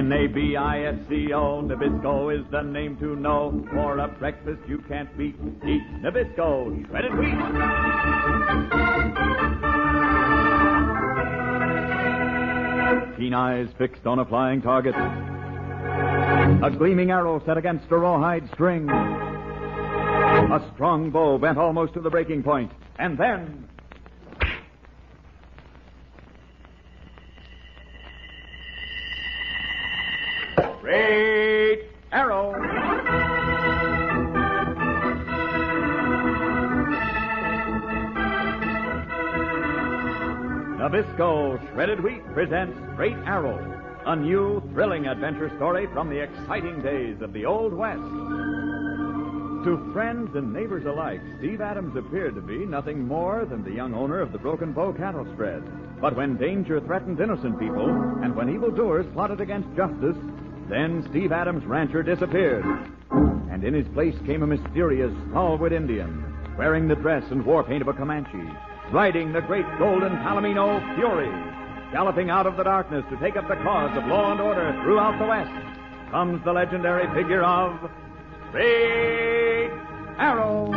Nabisco, Nabisco is the name to know. For a breakfast you can't beat. Eat Nabisco, shredded wheat. Keen eyes fixed on a flying target. A gleaming arrow set against a rawhide string. A strong bow bent almost to the breaking point. And then... Great arrow! Nabisco Shredded Wheat presents Great Arrow, a new, thrilling adventure story from the exciting days of the Old West. To friends and neighbors alike, Steve Adams appeared to be nothing more than the young owner of the Broken Bow cattle spread. But when danger threatened innocent people, and when evildoers plotted against justice, then Steve Adams' rancher disappeared. And in his place came a mysterious, stalwart Indian, wearing the dress and war paint of a Comanche, riding the great golden Palomino Fury, galloping out of the darkness to take up the cause of law and order throughout the West, comes the legendary figure of Great Arrow.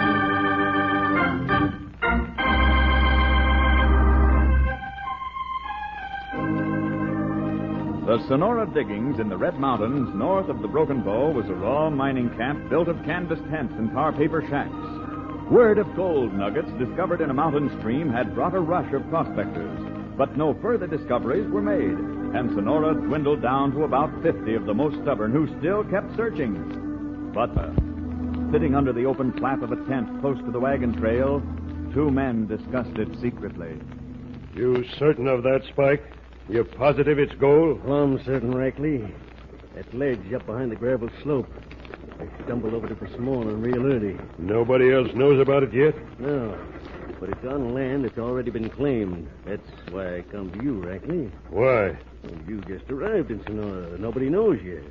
The Sonora diggings in the Red Mountains north of the Broken Bow was a raw mining camp built of canvas tents and tar paper shacks. Word of gold nuggets discovered in a mountain stream had brought a rush of prospectors, but no further discoveries were made, and Sonora dwindled down to about 50 of the most stubborn who still kept searching. But sitting under the open flap of a tent close to the wagon trail, two men discussed it secretly. You certain of that, Spike? You're positive it's gold? Plumb certain, Rackley. That ledge up behind the gravel slope. I stumbled over it this morning real early. Nobody else knows about it yet? No. But it's on land that's already been claimed. That's why I come to you, Rackley. Why? Well, you just arrived in Sonora. Nobody knows you.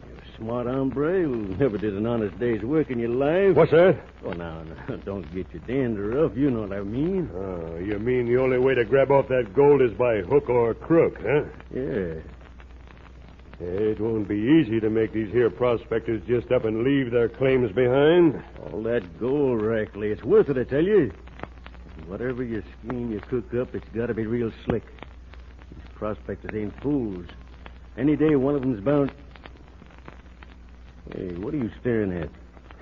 You're a smart hombre who never did an honest day's work in your life. What's that? Oh, now, don't get your dander up. You know what I mean. Oh, you mean the only way to grab off that gold is by hook or crook, huh? Yeah. It won't be easy to make these here prospectors just up and leave their claims behind. All that gold, Rackley, it's worth it, I tell you. Whatever your scheme you cook up, it's got to be real slick. These prospectors ain't fools. Any day one of them's bound... Hey, what are you staring at?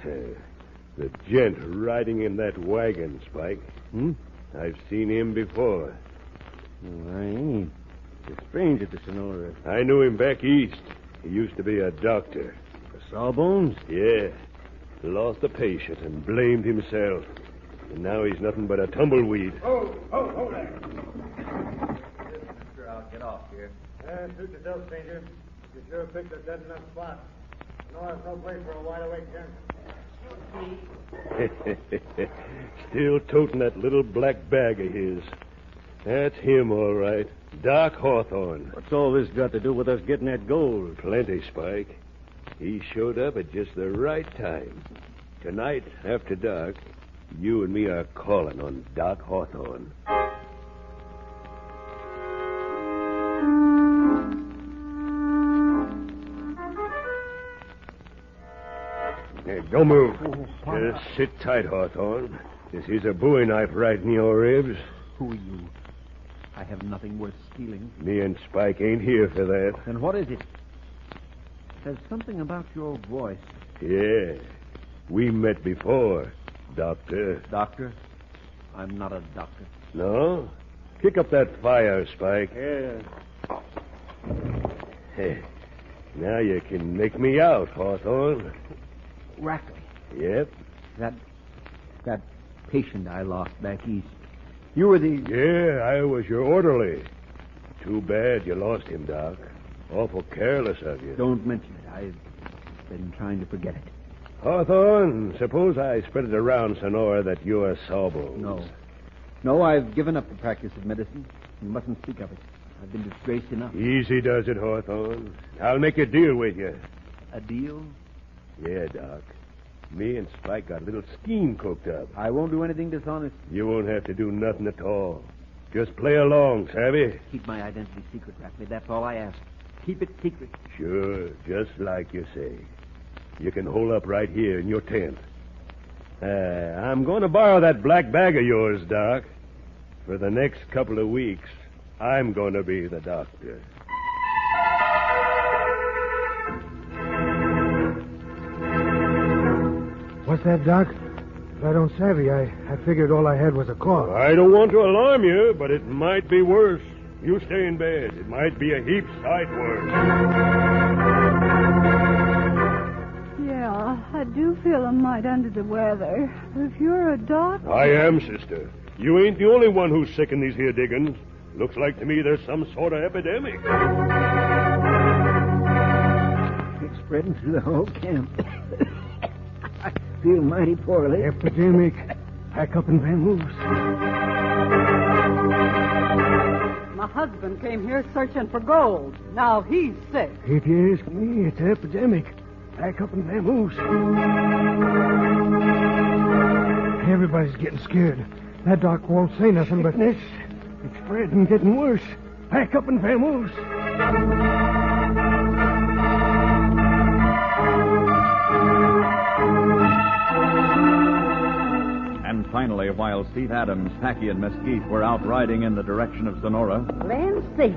The gent riding in that wagon, Spike. I've seen him before. Well, I ain't. He's a stranger to Sonora. I knew him back east. He used to be a doctor. For Sawbones? Yeah. Lost a patient and blamed himself. And now he's nothing but a tumbleweed. Hold there. Sure, I'll get off here. Suit yourself, stranger. You sure picked a dead enough spot. No, there's no place for a wide-awake gent. Still toting that little black bag of his. That's him, all right. Doc Hawthorne. What's all this got to do with us getting that gold? Plenty, Spike. He showed up at just the right time. Tonight, after dark, you and me are calling on Doc Hawthorne. Hey, don't move. Just sit tight, Hawthorne. This is a bowie knife right in your ribs. Who are you? I have nothing worth stealing. Me and Spike ain't here for that. Then what is it? There's something about your voice. Yeah. We met before, Doctor. Doctor? I'm not a doctor. No? Kick up that fire, Spike. Yeah. Hey, now you can make me out, Hawthorne. Rackley. Yep. That patient I lost back east. You were the... Yeah, I was your orderly. Too bad you lost him, Doc. Awful careless of you. Don't mention it. I've been trying to forget it. Hawthorne, suppose I spread it around Sonora that you're Sawbones. No, I've given up the practice of medicine. You mustn't speak of it. I've been disgraced enough. Easy does it, Hawthorne. I'll make a deal with you. A deal? Yeah, Doc. Me and Spike got a little scheme cooked up. I won't do anything dishonest. You won't have to do nothing at all. Just play along, savvy? Keep my identity secret, Rackley. That's all I ask. keep it secret. Sure, just like you say. You can hole up right here in your tent. I'm going to borrow that black bag of yours, Doc. For the next couple of weeks, I'm going to be the doctor. What's that, Doc? If I don't savvy, I figured all I had was a cough. I don't want to alarm you, but it might be worse. You stay in bed. It might be a heap sight worse. Yeah, I do feel a mite under the weather. If you're a doctor... I am, sister. You ain't the only one who's sick in these here diggings. Looks like to me there's some sort of epidemic. It's spreading through the whole camp. I feel mighty poorly. Epidemic. Pack up and vamoose. My husband came here searching for gold. Now he's sick. If you ask me, it's an epidemic. Pack up and vamoose. Everybody's getting scared. That doc won't say nothing, but it's spreading, getting worse. Pack up and vamoose. And finally, while Steve Adams, Packy, and Mesquite were out riding in the direction of Sonora, Land sakes.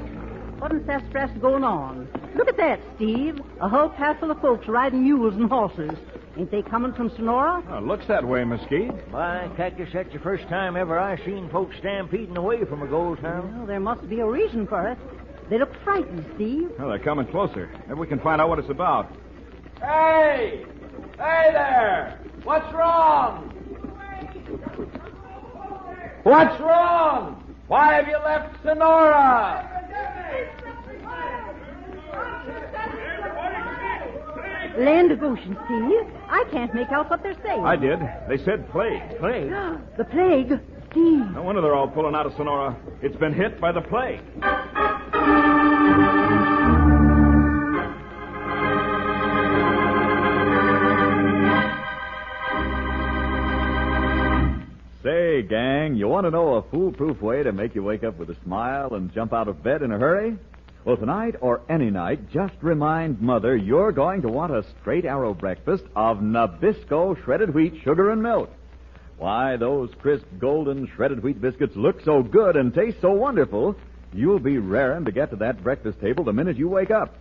What in sassafras going on? Look at that, Steve. A whole passel of folks riding mules and horses. Ain't they coming from Sonora? Looks that way, Mesquite. Why, Cactus, that's the first time ever I seen folks stampeding away from a gold town. Well, there must be a reason for it. They look frightened, Steve. Well, they're coming closer. Maybe we can find out what it's about. Hey! Hey there! What's wrong? What's wrong? Why have you left Sonora? Land of ocean, Steve. I can't make out what they're saying. I did. They said plague. Plague? The plague? Steve. No wonder they're all pulling out of Sonora. It's been hit by the plague. Say, gang, you want to know a foolproof way to make you wake up with a smile and jump out of bed in a hurry? Well, tonight or any night, just remind Mother you're going to want a straight arrow breakfast of Nabisco shredded wheat, sugar, and milk. Why, those crisp, golden shredded wheat biscuits look so good and taste so wonderful, you'll be raring to get to that breakfast table the minute you wake up.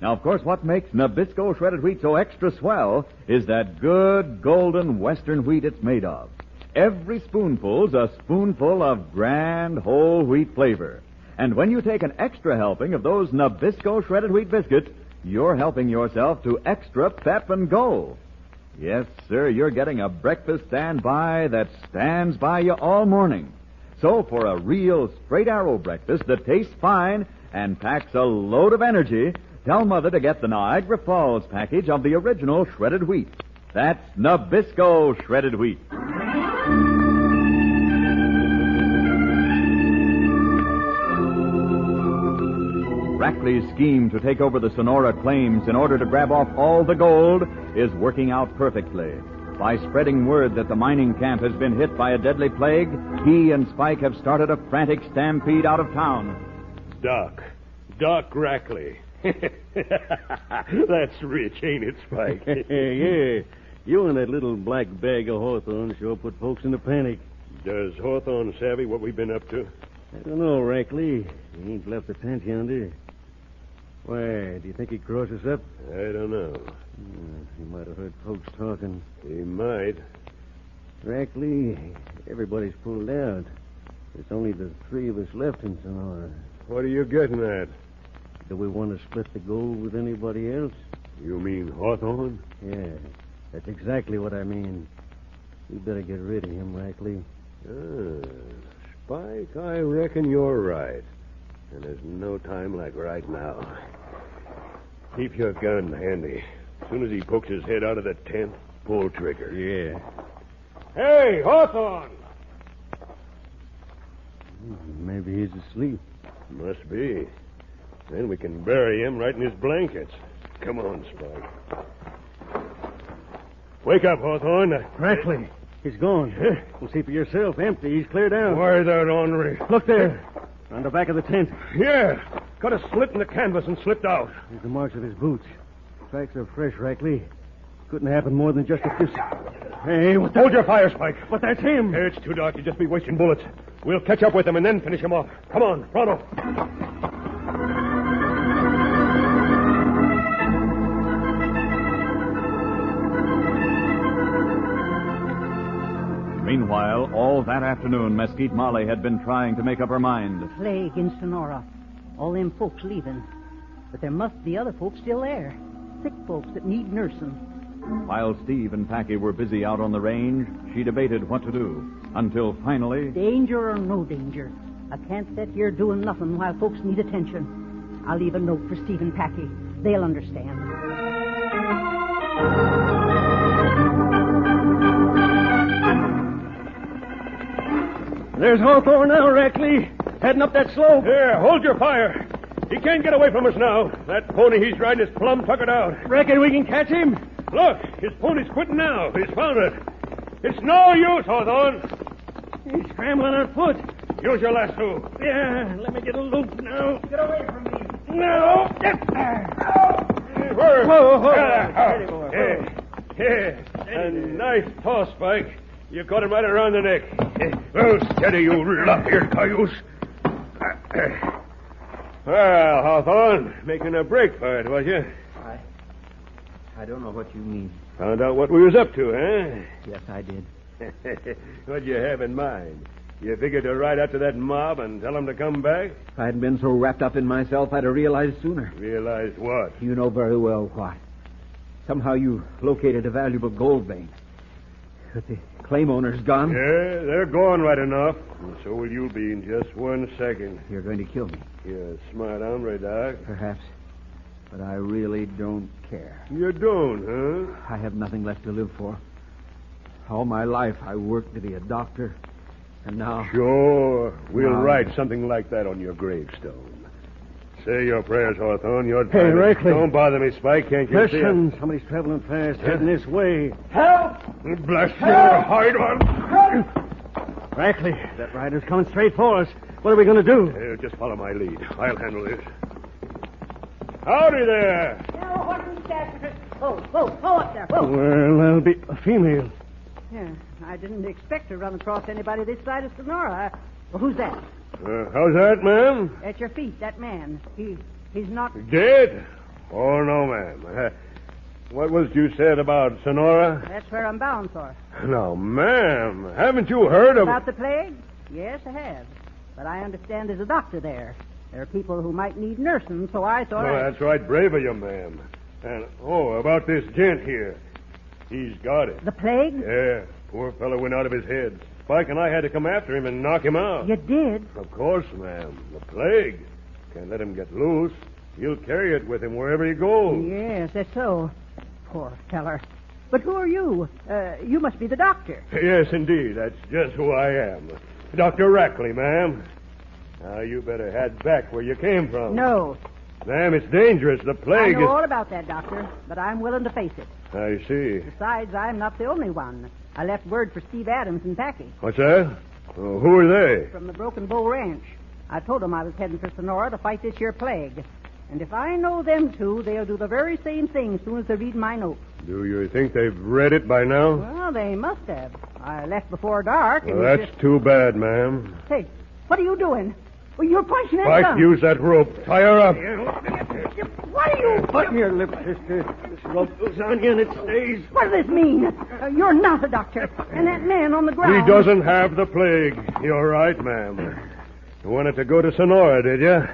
Now, of course, what makes Nabisco shredded wheat so extra swell is that good, golden western wheat it's made of. Every spoonful's a spoonful of grand whole wheat flavor. And when you take an extra helping of those Nabisco shredded wheat biscuits, you're helping yourself to extra pep and go. Yes, sir, you're getting a breakfast standby that stands by you all morning. So for a real straight arrow breakfast that tastes fine and packs a load of energy, tell Mother to get the Niagara Falls package of the original shredded wheat. That's Nabisco shredded wheat. Rackley's scheme to take over the Sonora claims in order to grab off all the gold is working out perfectly. By spreading word that the mining camp has been hit by a deadly plague, he and Spike have started a frantic stampede out of town. Doc Rackley. That's rich, ain't it, Spike? Yeah. You and that little black bag of Hawthorne sure put folks in a panic. Does Hawthorne savvy what we've been up to? I don't know, Rackley. He ain't left the tent yonder. Why, do you think he'd cross us up? I don't know. He might have heard folks talking. He might. Rackley, everybody's pulled out. There's only the three of us left in Sonora. What are you getting at? Do we want to split the gold with anybody else? You mean Hawthorne? Yeah, that's exactly what I mean. We better get rid of him, Rackley. Spike, I reckon you're right. And there's no time like right now. Keep your gun handy. As soon as he pokes his head out of the tent, pull trigger. Yeah. Hey, Hawthorne! Maybe he's asleep. Must be. Then we can bury him right in his blankets. Come on, Spike. Wake up, Hawthorne. Rackley, he's gone. Well, see for yourself. Empty. He's cleared out. Why that ornery? Look there. On the back of the tent. Yeah. cut a slit in the canvas and slipped out. There's the marks of his boots. Tracks are fresh, Rackley. Couldn't happen more than just a few seconds. Hey, what the... Hold your fire, Spike. But that's him. It's too dark. You'd just be wasting bullets. We'll catch up with him and then finish him off. Come on, pronto. Meanwhile, all that afternoon, Mesquite Molly had been trying to make up her mind. Plague in Sonora. All them folks leaving. But there must be other folks still there. Sick folks that need nursing. While Steve and Packy were busy out on the range, she debated what to do. Until finally... Danger or no danger, I can't sit here doing nothing while folks need attention. I'll leave a note for Steve and Packy. They'll understand. There's Hawthorne now, Rackley. Heading up that slope. Here, hold your fire. He can't get away from us now. That pony he's riding is plumb tuckered out. Reckon we can catch him? Look, his pony's quitting now. He's found it. It's no use, Hawthorne. He's scrambling on foot. Use your lasso. Yeah, let me get a loop now. Get away from me. No. Whoa. A nice toss, Spike. You caught him right around the neck. Oh, steady, you lop-eared cayuse. Well, Hawthorne, making a break for it, was you? I don't know what you mean. Found out what we was up to, eh? Yes, I did. What'd you have in mind? You figured to ride after that mob and tell them to come back? If I hadn't been so wrapped up in myself, I'd have realized sooner. Realized what? You know very well what. Somehow you located a valuable gold vein. But the claim owner's gone. Yeah, they're gone right enough. And so will you be in just 1 second. You're going to kill me. You're a smart hombre, Doc. Perhaps. But I really don't care. You don't, huh? I have nothing left to live for. All my life I worked to be a doctor. And now... Sure. We'll Now- write something like that on your gravestone. Say your prayers, Hawthorne. You're Hey, trying to... Rackley. Don't bother me, Spike. Can't you see Listen, somebody's traveling fast, heading this way. it? Bless your hide one. Rackley, that rider's coming straight for us. What are we going to do? Here, just follow my lead. I'll handle this. Howdy there. Now, what is that? Whoa, up there, whoa. Well, that'll be a female. Yeah, I didn't expect to run across anybody this side of Sonora. Well, who's that? How's that, ma'am? At your feet, that man. He's not... Dead? Oh, no, ma'am. What was you said about Sonora? That's where I'm bound for. No, ma'am. Haven't you heard of... About the plague? Yes, I have. But I understand there's a doctor there. There are people who might need nursing, so I thought That's right. Brave of you, ma'am. And, about this gent here. He's got it. The plague? Yeah. Poor fellow went out of his head. Spike and I had to come after him and knock him out. You did? Of course, ma'am. The plague. Can't let him get loose. He'll carry it with him wherever he goes. Yes, that's so. Poor feller. But who are you? You must be the doctor. Yes, indeed. That's just who I am. Dr. Rackley, ma'am. Now, you better head back where you came from. No. Ma'am, it's dangerous. The I plague know all about that, doctor, but I'm willing to face it. I see. Besides, I'm not the only one. I left word for Steve Adams and Packy What's that? Who are they? from the Broken Bow Ranch. I told them I was heading for Sonora to fight this here plague. And if I know them two, they'll do the very same thing as soon as they read my note. Do you think they've read it by now? Well, they must have. I left before dark. Well, and that's it's just... too bad, ma'am. Hey, what are you doing? Well, you're punching that Spike, gun. use that rope. Tie her up. What are you... Button your lip, sister. This rope goes on you and it stays. What does this mean? You're not a doctor. And that man on the ground... He doesn't have the plague. You're right, ma'am. You wanted to go to Sonora, did you?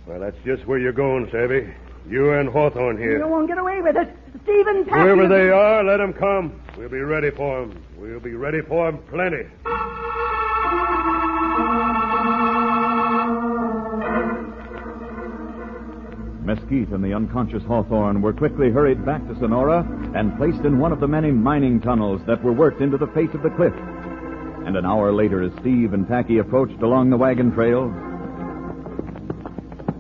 Well, that's just where you're going, Savvy. You and Hawthorne here. You won't get away with it. Stephen Packy... Whoever they are, let them come. We'll be ready for them. We'll be ready for them plenty. Mesquite and the unconscious Hawthorne were quickly hurried back to Sonora and placed in one of the many mining tunnels that were worked into the face of the cliff. And an hour later, as Steve and Packy approached along the wagon trail...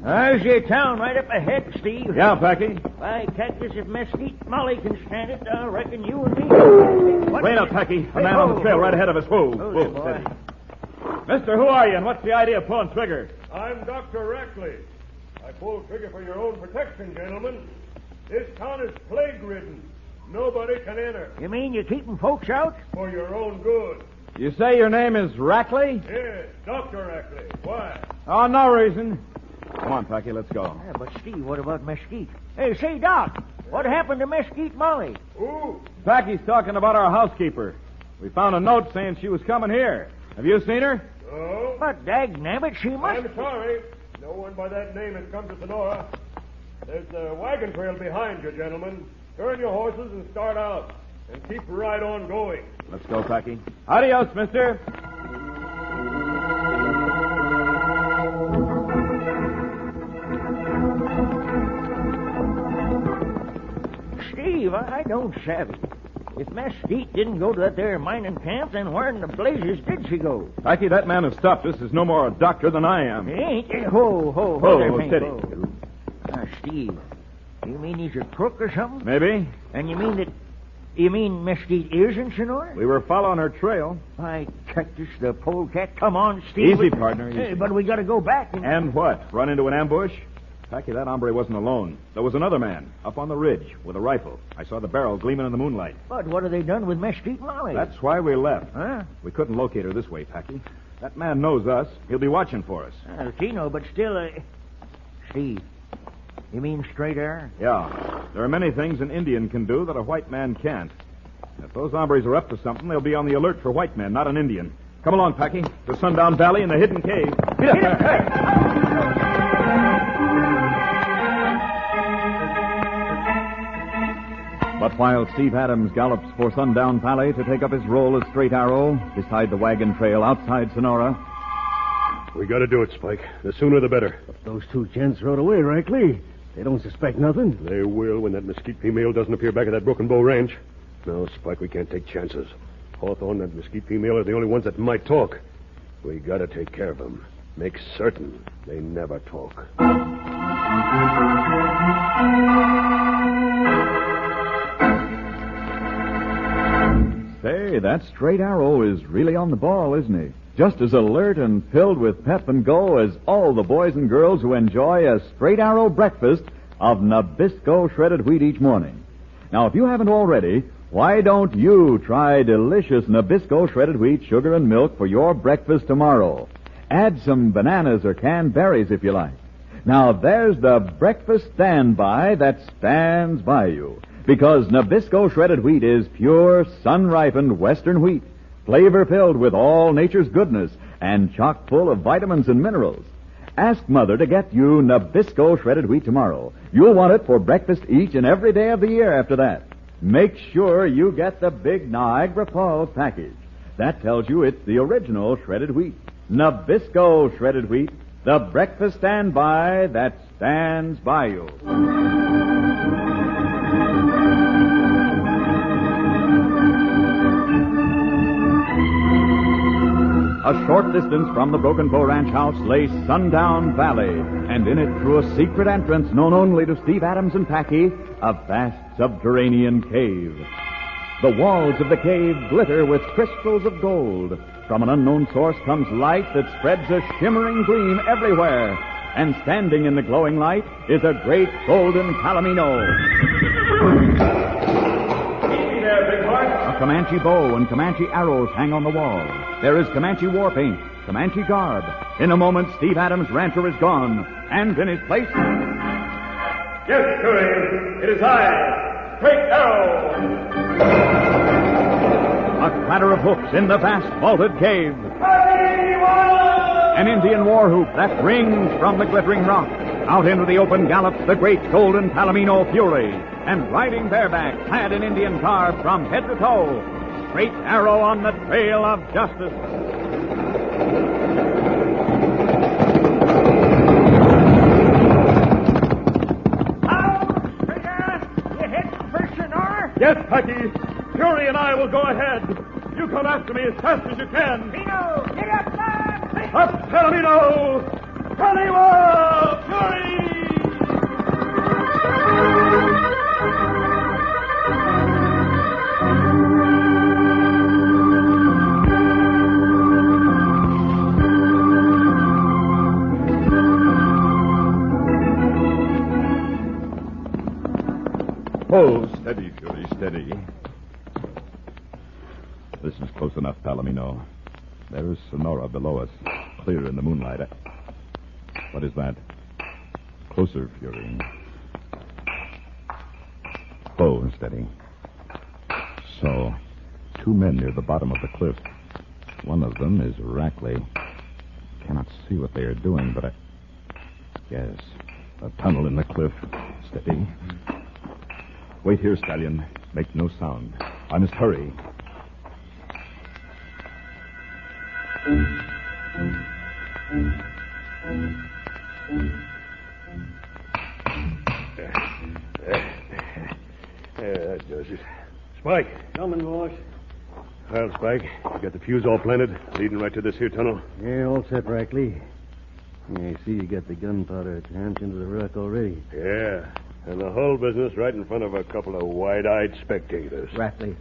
There's your town right up ahead, Steve. Yeah, Packy? By cactus, if Mesquite Molly can stand it, I reckon you and me... What Wait is up, it? Packy. A man on the trail right ahead of us. Whoa, Hold whoa, it, boy. steady. Mister, who are you, and what's the idea of pulling trigger? I'm Dr. Rackley. I pulled trigger for your own protection, gentlemen. This town is plague-ridden. Nobody can enter. You mean you're keeping folks out? For your own good. You say your name is Rackley? Yes, Dr. Rackley. Why? Oh, no reason. Come on, Packy, let's go. Yeah, but Steve, what about Mesquite? Hey, say, Doc, what happened to Mesquite Molly? Who? Packy's talking about our housekeeper. We found a note saying she was coming here. Have you seen her? No. But dagnabbit, she must... I'm sorry. No one by that name has come to Sonora. There's a wagon trail behind you, gentlemen. Turn your horses and start out. And keep right on going. Let's go, Packy. Adios, mister. Steve, I don't savvy. If Mesquite didn't go to that there mining camp, then where in the blazes did she go? Packy, that man who stopped us is no more a doctor than I am. He ain't. Ho there, Pink. steady. Steve, you mean he's a crook or something? Maybe. And you mean Mesquite is in Sonora? We were following her trail. I Cactus the polecat. Come on, Steve. Easy, partner, easy. Hey, but we got to go back. And what? Run into an ambush? Packy, that hombre wasn't alone. There was another man up on the ridge with a rifle. I saw the barrel gleaming in the moonlight. But what have they done with Mesquite Molly? That's why we left. Huh? We couldn't locate her this way, Packy. That man knows us. He'll be watching for us. Tino, but still, Steve, you mean straight air? Yeah. There are many things an Indian can do that a white man can't. If those hombres are up to something, they'll be on the alert for white men, not an Indian. Come along, Packy. The Sundown Valley and the Hidden Cave. Get up there. Hey. But while Steve Adams gallops for Sundown Valley to take up his role as Straight Arrow beside the wagon trail outside Sonora, We got to do it, Spike. The sooner the better. Those two gents rode away, Rackley. They don't suspect nothing. They will when that mesquite female doesn't appear back at that Broken Bow Ranch. No, Spike, we can't take chances. Hawthorne and that mesquite female are the only ones that might talk. We got to take care of them. Make certain they never talk. Say, that Straight Arrow is really on the ball, isn't he? Just as alert and filled with pep and go as all the boys and girls who enjoy a Straight Arrow breakfast of Nabisco shredded wheat each morning. Now, if you haven't already, why don't you try delicious Nabisco shredded wheat, sugar, and milk for your breakfast tomorrow? Add some bananas or canned berries if you like. Now, there's the breakfast standby that stands by you. Because Nabisco shredded wheat is pure, sun-ripened Western wheat, flavor-filled with all nature's goodness and chock full of vitamins and minerals. Ask Mother to get you Nabisco shredded wheat tomorrow. You'll want it for breakfast each and every day of the year after that. Make sure you get the big Niagara Falls package. That tells you it's the original shredded wheat. Nabisco shredded wheat, the breakfast standby that stands by you. A short distance from the Broken Bow Ranch house lay Sundown Valley, and in it, through a secret entrance known only to Steve Adams and Packy, a vast subterranean cave. The walls of the cave glitter with crystals of gold. From an unknown source comes light that spreads a shimmering gleam everywhere, and standing in the glowing light is a great golden palomino. A Comanche bow and Comanche arrows hang on the wall. There is Comanche war paint, Comanche garb. In a moment, Steve Adams' rancher is gone, and in his place... Yes, sir. It is I, Straight Arrow. A clatter of hoofs in the vast vaulted cave. An Indian war whoop that rings from the glittering rock. Out into the open gallops the great golden Palomino Fury, and riding bareback, clad in Indian garb from head to toe, Straight Arrow on the trail of justice. Oh, Straight Arrow, you heading for Sonora? Yes, Packy. Fury and I will go ahead. You come after me as fast as you can. Pino, get up there! Up, Palomino! Palomino! Fury! Oh, steady, Fury, steady. This is close enough, Palomino. There's Sonora below us, clear in the moonlight. What is that? Closer, Fury. Oh, steady. So, two men near the bottom of the cliff. One of them is Rackley. Cannot see what they are doing, but Yes, a tunnel in the cliff. Steady. Wait here, Stallion. Make no sound. I must hurry. That does it. Spike. Coming, boss. Well, Spike, you got the fuse all planted, leading right to this here tunnel? Yeah, all set, Rackley. I see you got the gunpowder cramped into the rock already. Yeah, and the whole business right in front of a couple of wide-eyed spectators. Rackley,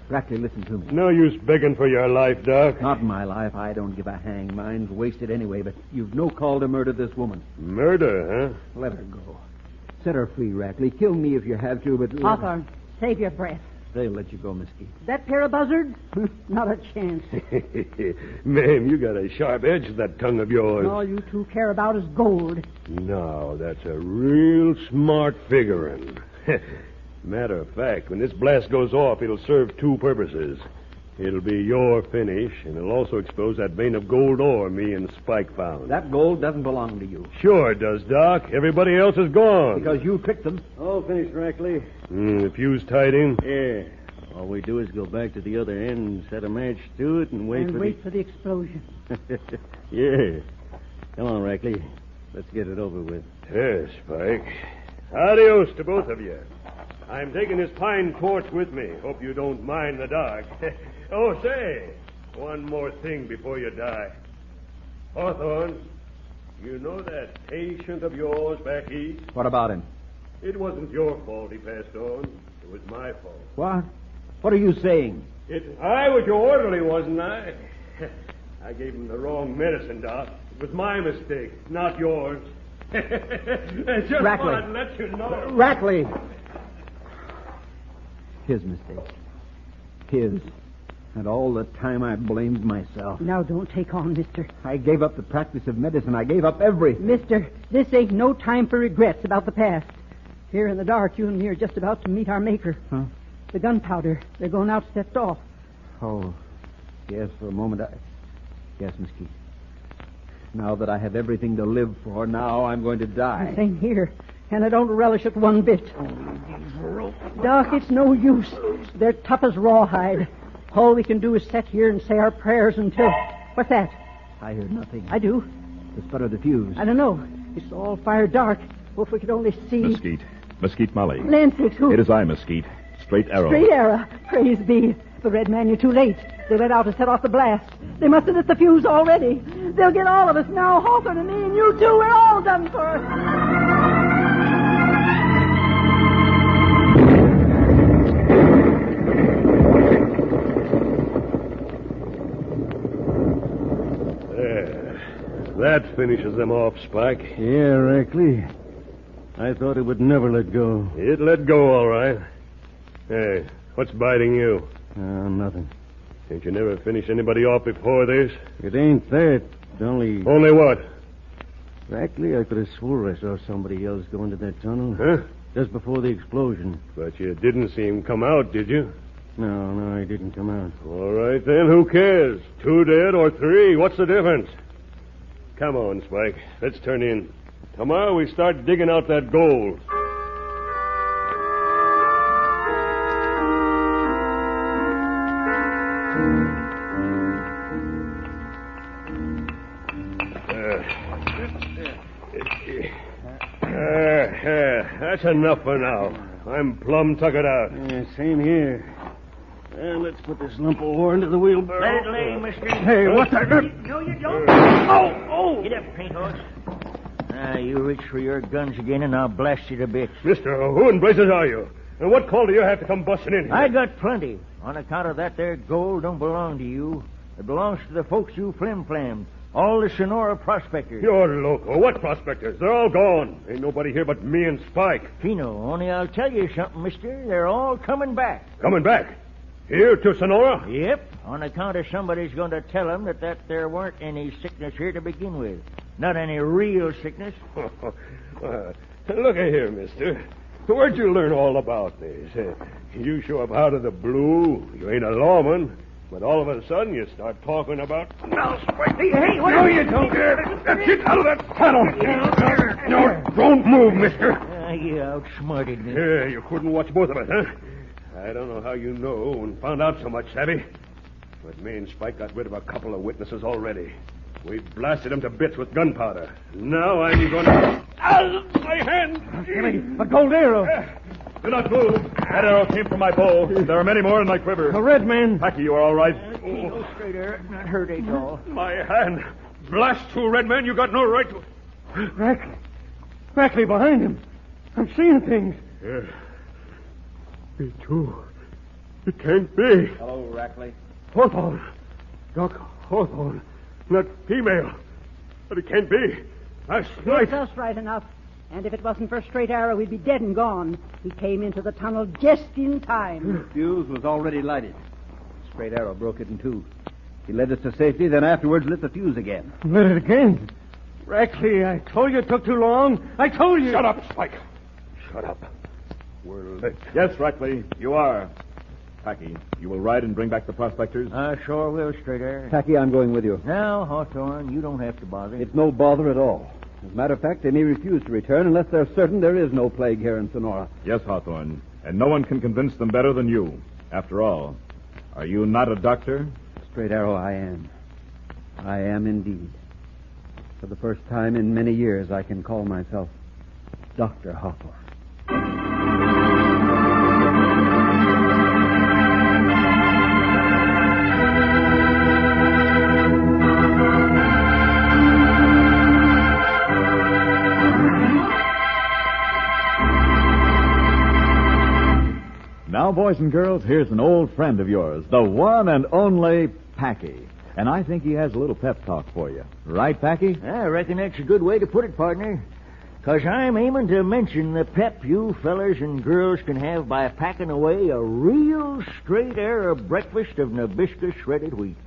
listen to me. No use begging for your life, Doc. Not my life. I don't give a hang. Mine's wasted anyway, but you've no call to murder this woman. Murder, huh? Let her go. Set her free, Rackley. Kill me if you have to, but... Hawthorne, save your breath. They'll let you go, Mesquite. That pair of buzzards? Not a chance. Ma'am, you got a sharp edge to that tongue of yours. All you two care about is gold. No, that's a real smart figuring. Matter of fact, when this blast goes off, it'll serve two purposes. It'll be your finish, and it'll also expose that vein of gold ore me and Spike found. That gold doesn't belong to you. Sure it does, Doc. Everybody else is gone. Because you tricked them. All finished, Rackley. The fuse tied in? Yeah. All we do is go back to the other end and set a match to it and wait for the explosion. Yeah. Come on, Rackley. Let's get it over with. Yes, Spike. Adios to both of you. I'm taking this pine torch with me. Hope you don't mind the dark. Oh, say, one more thing before you die. Hawthorne, you know that patient of yours back east? What about him? It wasn't your fault he passed on. It was my fault. What? What are you saying? I was your orderly, wasn't I? I gave him the wrong medicine, Doc. It was my mistake, not yours. Just Rackley. wanted to let you know. Rackley! His mistake. His. And all the time I blamed myself. Now don't take on, mister. I gave up the practice of medicine. I gave up everything. Mister, this ain't no time for regrets about the past. Here in the dark, you and me are just about to meet our maker. Huh? The gunpowder, they're going out set off. Oh, yes, for a moment Yes, Mesquite. Now that I have everything to live for, now I'm going to die. Same here. And I don't relish it one bit. Doc, it's no use. They're tough as rawhide. All we can do is sit here and say our prayers until... What's that? I hear nothing. I do. The sput of the fuse. I don't know. It's all fire dark. Oh, if we could only see... Mesquite Molly. Lansix, who... It is I, Mesquite. Straight arrow. Straight arrow. Praise be. The Red Man, you're too late. They let out to set off the blast. They must have lit the fuse already. They'll get all of us now. Hawthorne and me and you two, we're all done for. That finishes them off, Spike. Yeah, Rackley. I thought it would never let go. It let go, all right. Hey, what's biting you? Nothing. Ain't you never finished anybody off before this? It ain't that. Only... Only what? Rackley, I could have swore I saw somebody else go into that tunnel. Huh? Just before the explosion. But you didn't see him come out, did you? No, he didn't come out. All right, then, who cares? 2 dead or 3? What's the difference? Come on, Spike. Let's turn in. Tomorrow we start digging out that gold. That's enough for now. I'm plumb tuckered out. Yeah, same here. Let's put this lump of ore into the wheelbarrow. Let it lay, mister. Hey, what's that? No, you don't. Oh! Get up, paint horse. You reach for your guns again, and I'll blast you to bits. Mister, who in blazes are you? And what call do you have to come busting in here? I got plenty. On account of that there gold don't belong to you. It belongs to the folks you flim-flammed. All the Sonora prospectors. You're loco. What prospectors? They're all gone. Ain't nobody here but me and Spike. Chino, only I'll tell you something, mister. They're all coming back. Coming back? Here to Sonora? Yep, on account of somebody's going to tell them that there weren't any sickness here to begin with. Not any real sickness. Look here, mister. Where'd you learn all about this? You show up out of the blue. You ain't a lawman. But all of a sudden, you start talking about... Now, Spike! Hey, what are you don't? Get out of that saddle! No, don't move, mister. You outsmarted me. Yeah, you couldn't watch both of us, huh? I don't know how you know and found out so much, Savvy. But me and Spike got rid of a couple of witnesses already. We blasted them to bits with gunpowder. Now I'm going to... Ow! My hand! A gold arrow. Do not move. That arrow came from my bow. There are many more in my quiver. A red man. Packy, you are all right? Go straight there. Not hurt at all. My hand! Blast you, red man. You got no right to... Rackley behind him. I'm seeing things. Yeah. Me too. It can't be. Hello, Rackley. Hawthorne. Doc Hawthorne. Not female. But it can't be. Last night... It's us right enough. And if it wasn't for Straight Arrow, we'd be dead and gone. He came into the tunnel just in time. The fuse was already lighted. Straight Arrow broke it in two. He led us to safety, then afterwards lit the fuse again. Lit it again. Rackley, I told you it took too long. I told you. Shut up, Spike. Shut up. We're lit. Yes, Rackley, you are. Packy, you will ride and bring back the prospectors? I sure will, Straight Arrow. Packy, I'm going with you. Now, Hawthorne, you don't have to bother. It's no bother at all. As a matter of fact, they may refuse to return unless they're certain there is no plague here in Sonora. Yes, Hawthorne. And no one can convince them better than you. After all, are you not a doctor? Straight Arrow, I am. I am indeed. For the first time in many years, I can call myself Dr. Hawthorne. Now, boys and girls, here's an old friend of yours, the one and only Packy. And I think he has a little pep talk for you. Right, Packy? I reckon that's a good way to put it, partner. 'Cause I'm aiming to mention the pep you fellers and girls can have by packing away a real Straight Arrow breakfast of Nabisco shredded wheat.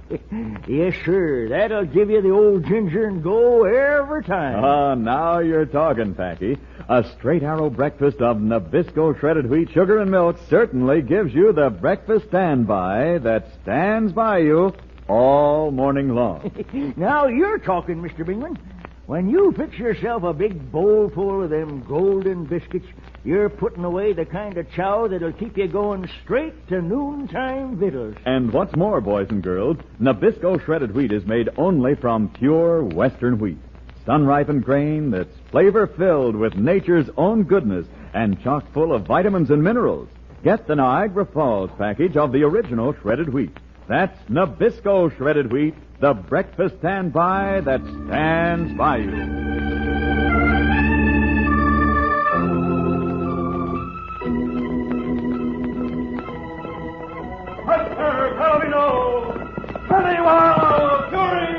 Yes, sir. That'll give you the old ginger and go every time. Ah, now you're talking, Packy. A Straight Arrow breakfast of Nabisco shredded wheat, sugar, and milk certainly gives you the breakfast standby that stands by you all morning long. Now you're talking, Mr. Bingman. When you fix yourself a big bowl full of them golden biscuits, you're putting away the kind of chow that'll keep you going straight to noontime victuals. And what's more, boys and girls, Nabisco shredded wheat is made only from pure Western wheat. Sun-ripened grain that's flavor-filled with nature's own goodness and chock full of vitamins and minerals. Get the Niagara Falls package of the original shredded wheat. That's Nabisco shredded wheat, the breakfast standby that stands by you. Huster, Calvino! Pennywell, Fury!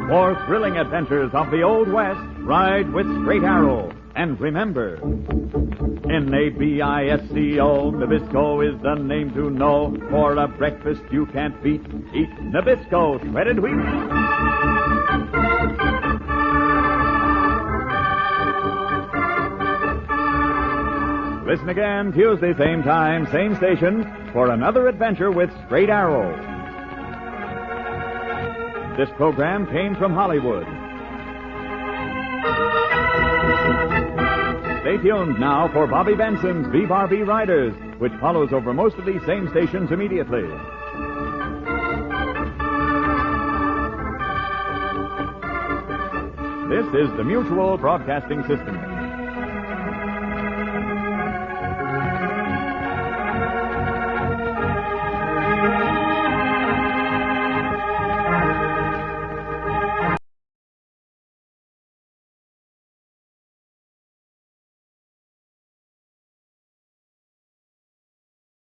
For thrilling adventures of the Old West, ride with Straight Arrow. And remember, Nabisco, Nabisco is the name to know. For a breakfast you can't beat, eat Nabisco shredded wheat. Listen again Tuesday, same time, same station, for another adventure with Straight Arrow. This program came from Hollywood. Stay tuned now for Bobby Benson's B-Bar-B Riders, which follows over most of these same stations immediately. This is the Mutual Broadcasting System.